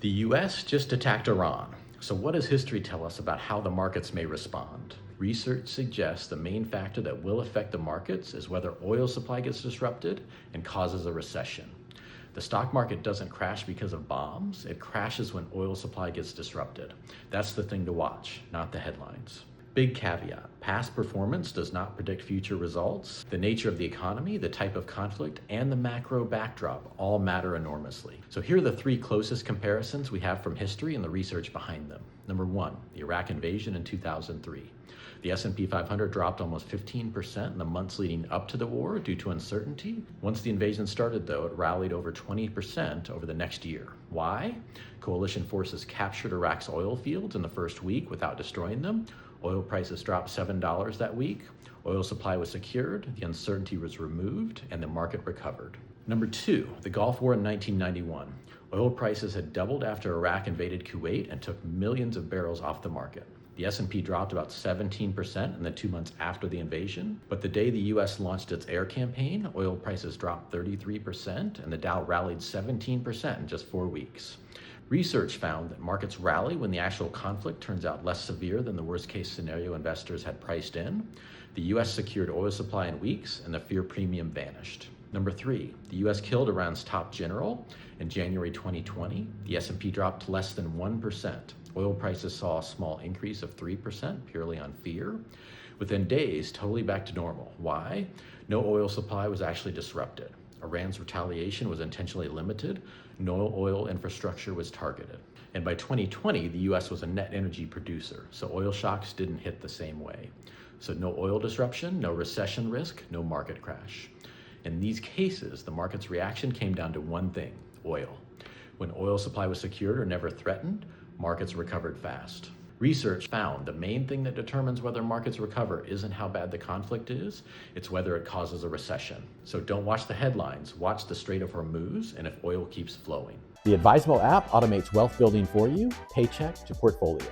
The US just attacked Iran. So what does history tell us about how the markets may respond? Research suggests the main factor that will affect the markets is whether oil supply gets disrupted and causes a recession. The stock market doesn't crash because of bombs, it crashes when oil supply gets disrupted. That's the thing to watch, not the headlines. Big caveat, past performance does not predict future results. The nature of the economy, the type of conflict, and the macro backdrop all matter enormously. So here are the three closest comparisons we have from history and the research behind them. Number one, the Iraq invasion in 2003. The S&P 500 dropped almost 15% in the months leading up to the war due to uncertainty. Once the invasion started, though, it rallied over 20% over the next year. Why? Coalition forces captured Iraq's oil fields in the first week without destroying them. Oil prices dropped $7 that week. Oil supply was secured, the uncertainty was removed, and the market recovered. Number two, the Gulf War in 1991. Oil prices had doubled after Iraq invaded Kuwait and took millions of barrels off the market. The S&P dropped about 17% in the 2 months after the invasion, but the day the US launched its air campaign, oil prices dropped 33% and the Dow rallied 17% in just 4 weeks. Research found that markets rally when the actual conflict turns out less severe than the worst-case scenario investors had priced in. The US secured oil supply in weeks and the fear premium vanished. Number three, the US killed Iran's top general. In January 2020, the S&P dropped to less than 1%. Oil prices saw a small increase of 3% purely on fear. Within days, totally back to normal. Why? No oil supply was actually disrupted. Iran's retaliation was intentionally limited. No oil infrastructure was targeted. And by 2020, the US was a net energy producer, so oil shocks didn't hit the same way. So no oil disruption, no recession risk, no market crash. In these cases, the market's reaction came down to one thing: oil. When oil supply was secured or never threatened, markets recovered fast. Research found the main thing that determines whether markets recover isn't how bad the conflict is, it's whether it causes a recession. So don't watch the headlines, watch the Strait of Hormuz and if oil keeps flowing. The Advizmo app automates wealth building for you, paycheck to portfolio.